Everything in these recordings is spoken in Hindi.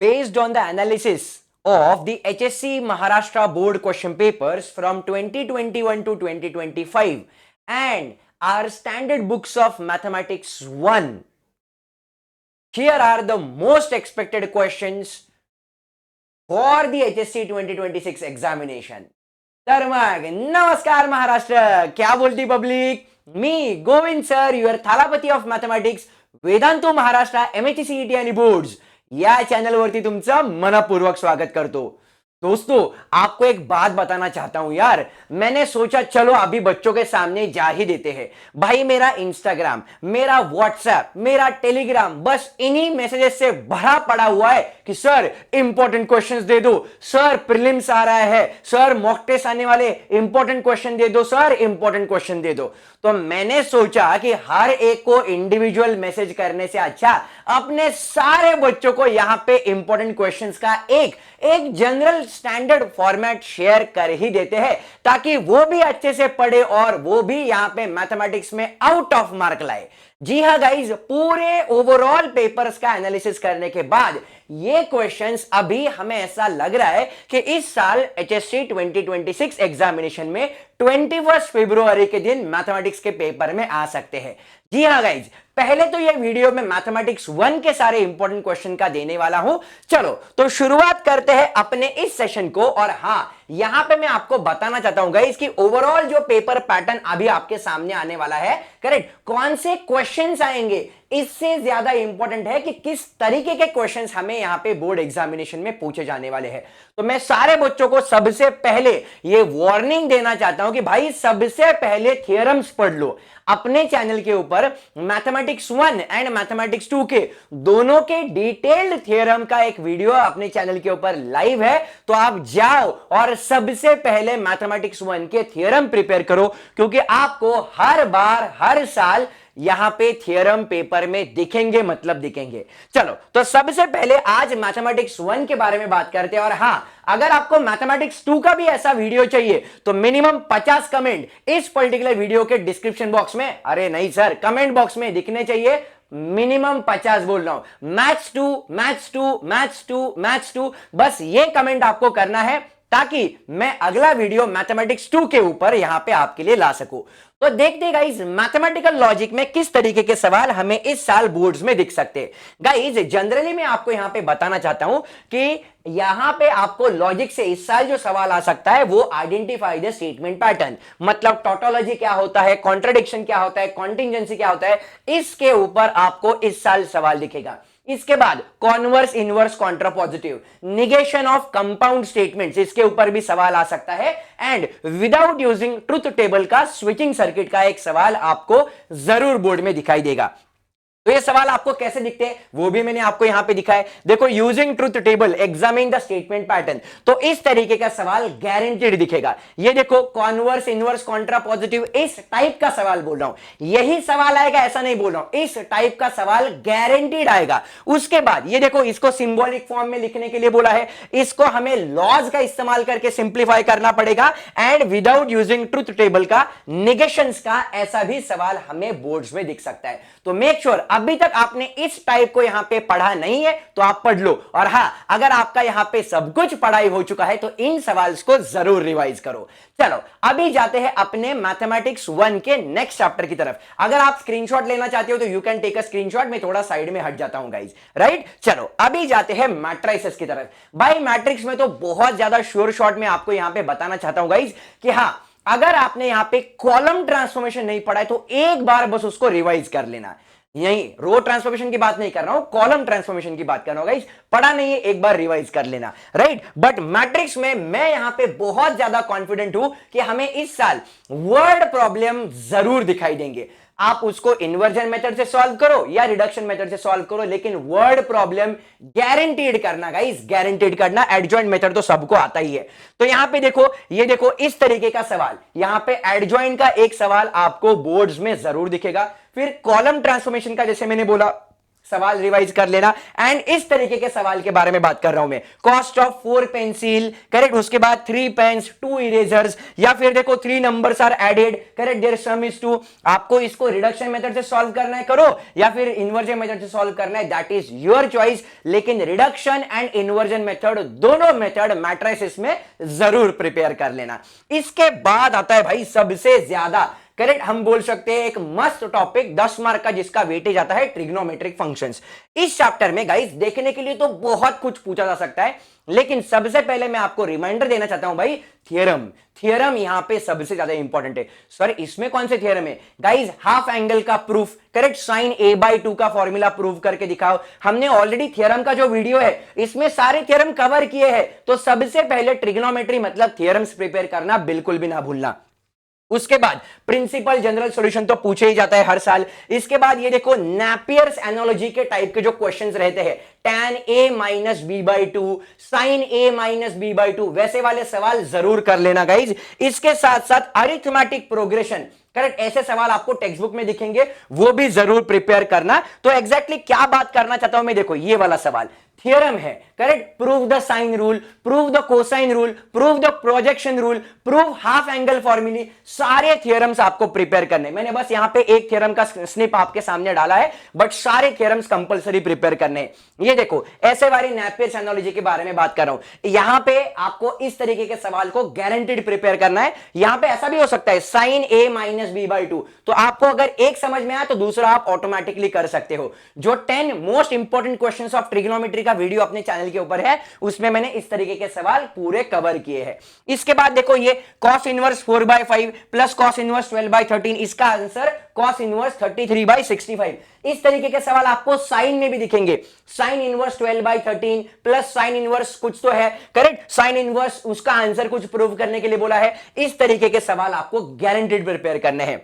Based on the analysis of the HSC Maharashtra board question papers from 2021 to 2025 and our standard books of mathematics 1, here are the most expected questions for the HSC 2026 examination. तर मग नमस्कार महाराष्ट्र, क्या बोलती public. Me Govind sir, your Thalapathy of mathematics, वेदांतो Maharashtra MHCET आणि बोर्ड्स या चॅनलवरती तुमचं मनपूर्वक स्वागत करतो. दोस्तों, आपको एक बात बताना चाहता हूं यार. मैंने सोचा चलो अभी बच्चों के सामने जा ही देते हैं. भाई मेरा इंस्टाग्राम, मेरा व्हाट्सएप, मेरा टेलीग्राम बस इन्हीं मैसेजेस से भरा पड़ा हुआ है कि सर इंपॉर्टेंट क्वेश्चंस दे दो, सर प्रीलिम्स आ रहा है, सर मॉक टेस्ट आने वाले, इंपॉर्टेंट क्वेश्चन दे दो सर, इंपॉर्टेंट क्वेश्चन दे दो. तो मैंने सोचा कि हर एक को इंडिविजुअल मैसेज करने से अच्छा अपने सारे बच्चों को यहां पे इंपॉर्टेंट क्वेश्चंस का एक जनरल स्टैंडर्ड फॉर्मेट शेयर कर ही देते हैं, ताकि वो भी अच्छे से पढ़े और वो भी यहां पे मैथमेटिक्स में आउट ऑफ मार्क लाए. जी हाँ गाइज, पूरे ओवरऑल पेपर्स का एनालिसिस करने के बाद ये क्वेश्चंस अभी हमें ऐसा लग रहा है कि इस साल HSC 2026 एग्जामिनेशन में 21 फरवरी के दिन मैथमेटिक्स के पेपर में आ सकते हैं. जी हाँ गाइज, पहले तो ये वीडियो में मैथमेटिक्स 1 के सारे इंपॉर्टेंट क्वेश्चन का देने वाला हूं. चलो तो शुरुआत करते हैं अपने इस सेशन को. और हां, यहां पे मैं आपको बताना चाहता हूं गाइस कि ओवरऑल जो पेपर पैटर्न अभी आपके सामने आने वाला है, करेक्ट, कौन से क्वेश्चंस आएंगे, इससे ज्यादा इंपॉर्टेंट है कि किस तरीके के क्वेश्चंस हमें यहां पे बोर्ड एग्जामिनेशन में पूछे जाने वाले हैं. तो मैं सारे बच्चों को सबसे पहले ये वार्निंग देना चाहता हूं कि भाई सबसे पहले थियरम्स पढ़ लो. अपने चैनल के ऊपर मैथमेटिक्स 1 एंड मैथमेटिक्स 2 के दोनों के डिटेल्ड थ्योरम का एक वीडियो अपने चैनल के ऊपर लाइव है. तो आप जाओ और सबसे पहले मैथमेटिक्स 1 के थ्योरम प्रिपेयर करो, क्योंकि आपको हर बार हर साल यहां पे थ्योरम पेपर में दिखेंगे, मतलब दिखेंगे. चलो तो सबसे पहले आज मैथमेटिक्स 1 के बारे में बात करते हैं. और हां, अगर आपको मैथमेटिक्स 2 का भी ऐसा वीडियो चाहिए तो मिनिमम 50 कमेंट इस पर्टिकुलर वीडियो के डिस्क्रिप्शन बॉक्स में, अरे नहीं सर, कमेंट बॉक्स में दिखने चाहिए. मिनिमम 50 बोल रहा हूं. मैथ्स 2, मैथ्स 2, मैथ्स 2, मैथ्स 2, बस ये कमेंट आपको करना है ताकि मैं अगला वीडियो मैथमेटिक्स 2 के ऊपर यहां पे आपके लिए ला सकूं. तो देखते गाइज मैथमेटिकल लॉजिक में किस तरीके के सवाल हमें इस साल बोर्ड्स में दिख सकते हैं. गाइज जनरली मैं आपको यहां पे बताना चाहता हूं कि यहां पे आपको लॉजिक से इस साल जो सवाल आ सकता है वो आइडेंटिफाई द स्टेटमेंट पैटर्न, मतलब टोटोलॉजी क्या होता है, कॉन्ट्रडिक्शन क्या होता है, कॉन्टिंजेंसी क्या होता है, इसके ऊपर आपको इस साल सवाल दिखेगा. इसके बाद converse, inverse, contrapositive, negation of compound statements, इसके ऊपर भी सवाल आ सकता है. And without using truth table का स्विचिंग सर्किट का एक सवाल आपको जरूर बोर्ड में दिखाई देगा. तो ये सवाल आपको कैसे दिखते हैं वो भी मैंने आपको यहां पे दिखाया. देखो, using truth table examine the statement pattern, तो इस तरीके का सवाल गारंटीड दिखेगा. ये देखो, कॉन्वर्स, इनवर्स, कॉन्ट्रापॉजिटिव, इस टाइप का सवाल बोल रहा हूं. यही सवाल आएगा ऐसा नहीं बोल रहा हूं, इस टाइप का सवाल गारंटीड आएगा. उसके बाद ये देखो, इसको सिंबॉलिक फॉर्म में लिखने के लिए बोला है, इसको हमें लॉज का इस्तेमाल करके सिंप्लीफाई करना पड़ेगा. And without using truth table का निगेशंस का ऐसा भी सवाल हमें बोर्ड्स में दिख सकता है. तो मेक श्योर अभी तक आपने इस टाइप को यहां पे पढ़ा नहीं है तो आप पढ़ लो. और हां, अगर आपका यहां पे सब कुछ पढ़ाई हो चुका है तो इन सवाल्स को जरूर रिवाइज करो. चलो अभी जाते हैं अपने मैथमेटिक्स 1 के नेक्स्ट चैप्टर की तरफ. अगर आप स्क्रीनशॉट लेना चाहते हो तो you can take a screenshot. मैं थोड़ा साइड में हट जाता हूं गाइज, राइट. चलो अभी जाते हैं मैट्रिसेस की तरफ. भाई मैट्रिक्स में तो बहुत ज्यादा श्योर शॉट में आपको यहां पे बताना चाहता हूं गाइज कि हां, अगर आपने यहां पे कॉलम ट्रांसफॉर्मेशन नहीं पढ़ा है तो एक बार बस उसको रिवाइज कर लेना. यही रो ट्रांसफॉर्मेशन की बात नहीं कर रहा हूं, कॉलम ट्रांसफॉर्मेशन की बात कर रहा हूं गाइस. पढ़ा नहीं है, एक बार रिवाइज कर लेना, राइट. बट मैट्रिक्स में मैं यहां पे बहुत ज्यादा कॉन्फिडेंट हूं कि हमें इस साल वर्ड प्रॉब्लम जरूर दिखाई देंगे. आप उसको इन्वर्जन मेथड से सॉल्व करो या रिडक्शन मेथड से सॉल्व करो, लेकिन वर्ड प्रॉब्लम गारंटीड करना गाइस, गारंटीड करना. एडजॉइंट मेथड तो सबको आता ही है. तो यहां पे देखो, ये देखो इस तरीके का सवाल, यहां पे एडजॉइंट का एक सवाल आपको बोर्ड्स में जरूर दिखेगा. फिर कॉलम ट्रांसफॉर्मेशन का जैसे मैंने बोला सवाल रिवाइज कर लेना। एंड इस तरीके के सवाल के बारे में बात कर रहा हूं मैं, कॉस्ट ऑफ 4 पेंसिल, करेक्ट, उसके बाद 3 पेन्स, 2 इरेजर्स, या फिर देखो 3 numbers are added, correct, their sum is 2। आपको इसको रिडक्शन मेथड से सॉल्व करना है करो, या फिर इन्वर्जन मेथड से सॉल्व करना है, दैट इज योर चॉइस। लेकिन रिडक्शन एंड इन्वर्जन मेथड, दोनों मेथड मैट्रिसेस में जरूर प्रिपेयर कर लेना। इसके बाद आता है भाई सबसे ज्यादा, करेक्ट, हम बोल सकते हैं एक मस्त टॉपिक 10 मार्क का, जिसका वेटेज आता है ट्रिग्नोमेट्रिक फंक्शंस। इस चैप्टर में गाइस देखने के लिए तो बहुत कुछ पूछा जा सकता है, लेकिन सबसे पहले मैं आपको रिमाइंडर देना चाहता हूं भाई, थियरम यहां पे सबसे ज्यादा इंपॉर्टेंट है। सर इसमें कौन से थियरम है गाइस? हाफ एंगल का प्रूफ, करेक्ट, साइन a/2 का फॉर्मूला प्रूव करके दिखाओ। हमने ऑलरेडी थियरम का जो वीडियो है इसमें सारे थियरम कवर किए हैं, तो सबसे पहले ट्रिग्नोमेट्री मतलब थियरम्स प्रिपेयर करना बिल्कुल भी ना भूलना। उसके बाद प्रिंसिपल जनरल सॉल्यूशन तो पूछे ही जाता है हर साल। इसके बाद ये देखो नेपियर्स एनालॉजी के टाइप के जो क्वेश्चंस रहते हैं, tan a minus b/2, sin a minus b/2, वैसे वाले सवाल जरूर कर लेना गाइज। इसके साथ साथ अरिथमेटिक प्रोग्रेशन, करेक्ट, ऐसे सवाल आपको टेक्स्ट बुक में दिखेंगे, वो भी जरूर प्रिपेयर करना। तो एग्जैक्टली क्या बात करना चाहता हूं मैं, देखो ये वाला सवाल थियरम है, correct, prove the sine rule, prove the cosine rule, prove the projection rule, prove half angle फॉर्मूले, सारे थियरम्स आपको प्रिपेयर करने। मैंने बस यहां पे एक थियरम का स्निप आपके सामने डाला है, बट सारे थियरम्स कंपलसरी प्रिपेयर करने हैं। ये देखो ऐसे वाली नेपियर्स एनालॉजी के बारे में बात कर रहा हूं, यहां पे आपको इस तरीके के सवाल को गारंटीड प्रिपेयर करना है। यहां पे ऐसा भी हो सकता है साइन a माइनस b/2, तो आपको अगर एक समझ में आया तो दूसरा आप ऑटोमेटिकली कर सकते हो। जो 10 most important questions of trigonometry का वीडियो अपने चैनल के ऊपर है, उसमें मैंने इस तरीके के सवाल पूरे कवर किए हैं। इसके बाद देखो ये cos inverse 4/5 plus cos inverse 12/13, इसका आंसर cos इनवर्स 33/65। इस तरीके के सवाल आपको साइन में भी दिखेंगे, sine inverse 12/13 plus sine inverse कुछ तो है, करेक्ट, साइन इनवर्स उसका आंसर कुछ प्रूव करने के लिए बोला है। इस तरीके के सवाल आपको गारंटीड प्रिपेयर करने हैं।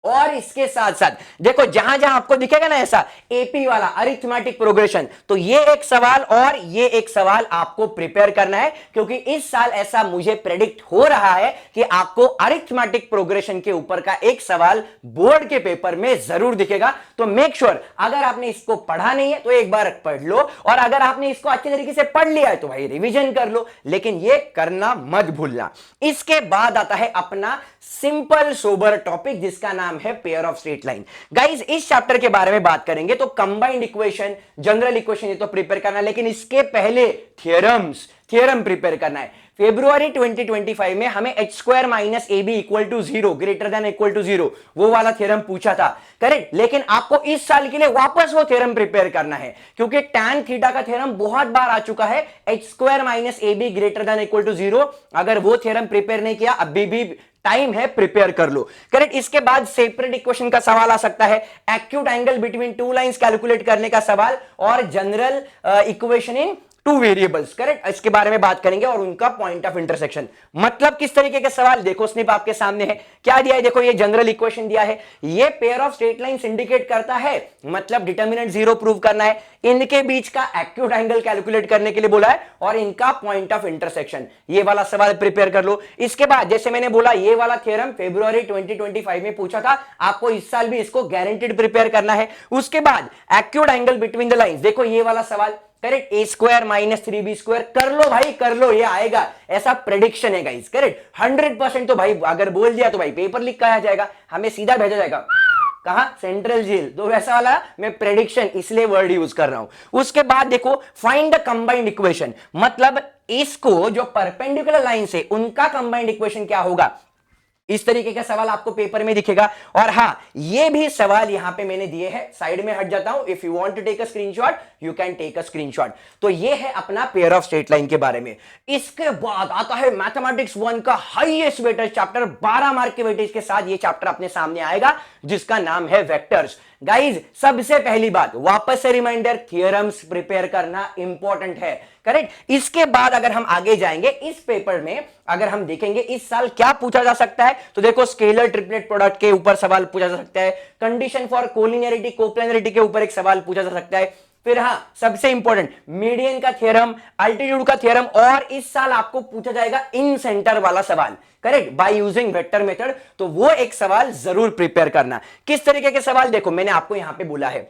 और इसके साथ साथ देखो जहां जहां आपको दिखेगा ना ऐसा एपी वाला अरिथमेटिक प्रोग्रेशन, तो ये एक सवाल और ये एक सवाल आपको प्रिपेयर करना है, क्योंकि इस साल ऐसा मुझे प्रेडिक्ट हो रहा है कि आपको अरिथमेटिक प्रोग्रेशन के ऊपर का एक सवाल बोर्ड के पेपर में जरूर दिखेगा। तो मेक श्योर अगर आपने इसको पढ़ा नहीं है तो एक बार पढ़ लो, और अगर आपने इसको अच्छे तरीके से पढ़ लिया है तो भाई रिवीजन कर लो, लेकिन ये करना मत भूलना। इसके बाद आता है अपना सिंपल सोबर टॉपिक, जिसका नाम है pair of straight line. Guys इस चैप्टर के बारे में बात करेंगे तो कंबाइंड इक्वेशन, जनरल इक्वेशन ये तो प्रिपेयर करना है, लेकिन इसके पहले थ्योरम प्रिपेयर करना है। फेब्रुआरी 2025 में हमें h square minus A B equal to 0 greater than equal to 0 वो वाला थ्योरम पूछा था, करेक्ट, लेकिन आपको इस साल के लिए वापस वो थ्योरम प्रिपेयर करना है, क्योंकि tan थीटा का थ्योरम बहुत बार आ चुका है, h square minus A B greater than equal to 0। अगर वो थ्योरम प्रिपेयर नहीं किया अभी भी टाइम है, प्रिपेयर कर लो, करेक्ट। इसके बाद सेपरेट इक्वेशन का सवाल आ सकता है, acute angle between two lines calculate करने का सवाल, और general equation in two variables, correct, इसके बारे में बात करेंगे, और उनका पॉइंट ऑफ इंटरसेक्शन, मतलब किस तरीके के सवाल। देखो स्निप आपके सामने है, क्या दिया है, देखो ये जनरल इक्वेशन दिया है, ये pair of straight lines indicate करता है, मतलब डिटर्मिनेंट 0 प्रूव करना है, इनके बीच का एक्यूट एंगल कैलकुलेट करने के लिए बोला है, और इनका पॉइंट ऑफ इंटरसेक्शन, ये वाला सवाल प्रिपेयर कर लो। इसके बाद जैसे मैंने बोला ये वाला थ्योरम फेब्रुआरी 2025 में पूछा था, आपको इस साल भी इसको गारंटीड प्रिपेयर करना है। उसके बाद acute angle between the lines, देखो ये वाला सवाल, करेक्ट, ए स्क्वायर माइनस 3b स्क्वायर, कर लो भाई कर लो, ये आएगा, ऐसा प्रेडिक्शन है गाइस, करेक्ट, 100% तो भाई अगर बोल दिया तो भाई पेपर लीक कहा जाएगा, हमें सीधा भेजा जाएगा कहां, सेंट्रल जेल। तो वैसा वाला मैं प्रेडिक्शन इसलिए वर्ड यूज कर रहा हूं। उसके बाद देखो फाइंड द कंबाइंड इक्वेशन, मतलब इसको जो परपेंडिकुलर लाइन से उनका कंबाइंड इक्वेशन क्या होगा, इस तरीके का सवाल आपको पेपर में दिखेगा। और हां ये भी सवाल यहां पे मैंने दिए हैं, साइड में हट जाता हूं, if you want to take a screenshot you can take a screenshot. तो ये है अपना पेयर ऑफ स्ट्रेट लाइन के बारे में। इसके बाद आता है मैथमेटिक्स 1 का हाईएस्ट वेटेज चैप्टर, 12 मार्क के वेटेज के साथ ये चैप्टर अपने सामने आएगा, जिसका नाम है वेक्टर्स। गाइज सबसे पहली बात वापस से रिमाइंडर, थियरम्स प्रिपेयर करना इंपॉर्टेंट है, करेक्ट। इसके बाद अगर हम आगे जाएंगे इस पेपर में, अगर हम देखेंगे इस साल क्या पूछा जा सकता है, तो देखो स्केलर ट्रिपलेट प्रोडक्ट के ऊपर सवाल पूछा जा सकता है, कंडीशन फॉर कोलिनियरिटी कोप्लेनरिटी के ऊपर एक सवाल पूछा जा सकता है, फिर हां सबसे इंपॉर्टेंट मीडियन का थ्योरम, अल्टीट्यूड का थ्योरम, और इस साल आपको पूछा जाएगा इन सेंटर वाला सवाल, correct, by using vector method. तो वो एक सवाल जरूर प्रिपेयर करना। किस तरीके के सवाल, देखो मैंने आपको यहां पे बोला है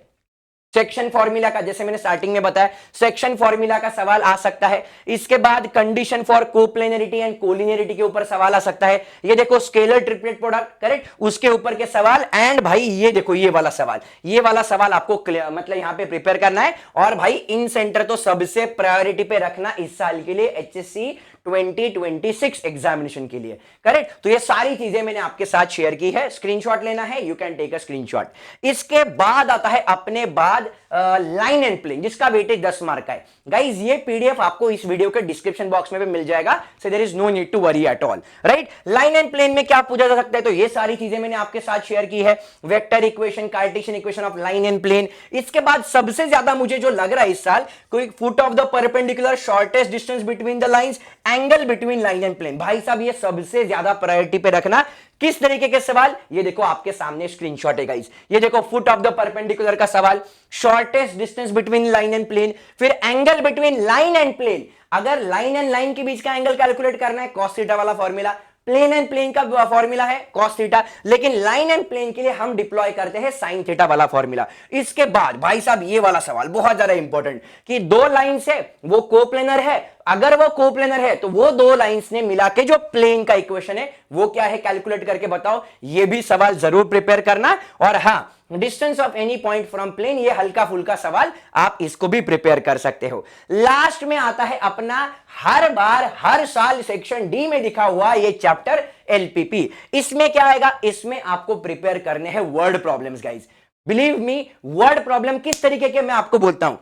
सेक्शन फॉर्मूला का, जैसे मैंने स्टार्टिंग में बताया, सेक्शन फॉर्मूला का सवाल आ सकता है। इसके बाद condition for coplanarity and collinearity के ऊपर सवाल आ सकता है। ये देखो स्केलर ट्रिपलेट प्रोडक्ट, करेक्ट, उसके ऊपर के सवाल। एंड भाई ये देखो ये वाला सवाल, ये वाला सवाल आपको मतलब यहां पे प्रिपेयर करना है। और भाई इन सेंटर तो सबसे प्रायोरिटी पे रखना इस साल के लिए एचएससी 2026 एग्जामिनेशन के लिए, करेक्ट। तो ये सारी चीजें मैंने आपके साथ शेयर की है, स्क्रीनशॉट लेना है, you can take a screenshot. इसके बाद आता है अपने बाद लाइन एंड प्लेन, जिसका वेटेज 10 मार्क का है। गाइज ये पीडीएफ आपको इस वीडियो के डिस्क्रिप्शन बॉक्स में भी मिल जाएगा, so there is no need to worry at all, right. Line and plane में क्या पूछा जा सकता है, तो ये सारी चीजें मैंने आपके साथ शेयर की है, vector equation, Cartesian equation of line and plane. इसके बाद सबसे ज्यादा मुझे जो लग रहा है इस साल, कोई foot of the perpendicular, shortest distance between the lines, angle between line and plane. भाई साहब ये सबसे ज्यादा प्रायोरिटी पे रखना। किस तरीके के सवाल, ये देखो आपके सामने स्क्रीनशॉट है गाइस। ये देखो फुट ऑफ द परपेंडिकुलर का सवाल, shortest distance between line and plane, फिर angle between line and plane. अगर लाइन एंड लाइन के बीच का एंगल कैलकुलेट करना है, कॉस थीटा वाला फॉर्मूला, प्लेन एंड प्लेन का फॉर्मूला है कॉस थीटा, लेकिन लाइन एंड प्लेन के लिए हम डिप्लॉय करते हैं साइन थीटा वाला फॉर्मूला। इसके बाद भाई साहब ये वाला सवाल बहुत ज्यादा इंपॉर्टेंट, कि दो लाइंस है वो कोप्लेनर है, अगर वो कोप्लेनर है तो वो दो लाइंस ने मिला के जो प्लेन का इक्वेशन है वो क्या है, कैलकुलेट करके बताओ। ये भी सवाल जरूर प्रिपेयर करना। और हां, distance of any point from plane, ये हल्का फुल्का सवाल, आप इसको भी प्रिपेयर कर सकते हो। लास्ट में आता है अपना हर बार हर साल सेक्शन डी में दिखा हुआ ये चैप्टर एलपीपी। इसमें क्या आएगा, इसमें आपको प्रिपेयर करने हैं word problems guys. Believe me, word problem किस तरीके के मैं आपको बोलता हूं।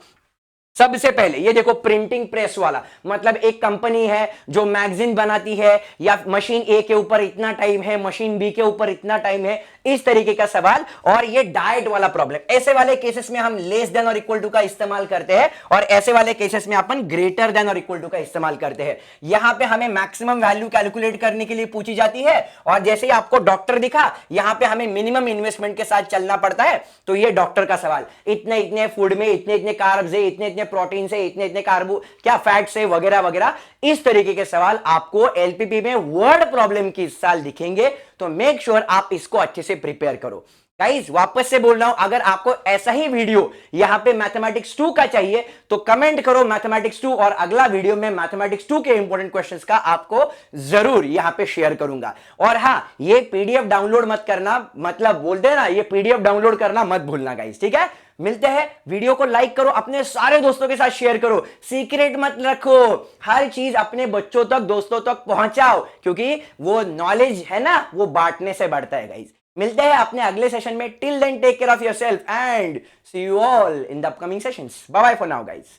सबसे पहले ये देखो प्रिंटिंग प्रेस वाला, मतलब एक कंपनी है जो मैगजीन बनाती है, या मशीन ए के ऊपर इतना टाइम है, मशीन बी के ऊपर इतना टाइम है, इस तरीके का सवाल। और ये डाइट वाला प्रॉब्लम, ऐसे वाले केसेस में हम लेस देन और इक्वल टू का इस्तेमाल करते हैं, और ऐसे वाले केसेस में अपन ग्रेटर देन और इक्वल टू का इस्तेमाल करते हैं। यहां पे हमें मैक्सिमम वैल्यू कैलकुलेट करने के लिए पूछी जाती है, और जैसे ही आपको डॉक्टर दिखा, यहां पे हमें मिनिमम इन्वेस्टमेंट के साथ चलना पड़ता है। तो ये डॉक्टर का सवाल, इतने इतने फूड में इतने इतने कार्ब्स है, इतने इतने प्रोटीन से, इतने इतने कार्बो क्या फैट से, वगैरह वगैरह, इस तरीके के सवाल आपको एलपीपी में वर्ड प्रॉब्लम की इस साल दिखेंगे। तो मेक श्योर आप इसको अच्छे से प्रिपेयर करो। गाइस वापस से बोल रहा हूं, अगर आपको ऐसा ही वीडियो यहां पे मैथमेटिक्स 2 का चाहिए तो कमेंट करो मैथमेटिक्स 2, और अगला वीडियो में मैथमेटिक्स 2 के इंपॉर्टेंट क्वेश्चंस का आपको जरूर यहां पे शेयर करूंगा। और हां, ये पीडीएफ डाउनलोड मत करना, मतलब बोलते हैं ना, ये पीडीएफ डाउनलोड करना मत भूलना गाइस, ठीक है। मिलते हैं, वीडियो को लाइक करो, अपने सारे दोस्तों के साथ शेयर करो, सीक्रेट मत रखो, हर चीज अपने बच्चों तक, दोस्तों तक पहुंचाओ, क्योंकि वो नॉलेज है ना, वो बांटने से बढ़ता है गाइस। मिलते हैं अपने अगले सेशन में। Till then take care of yourself and see you all in the upcoming sessions. Bye bye for now guys.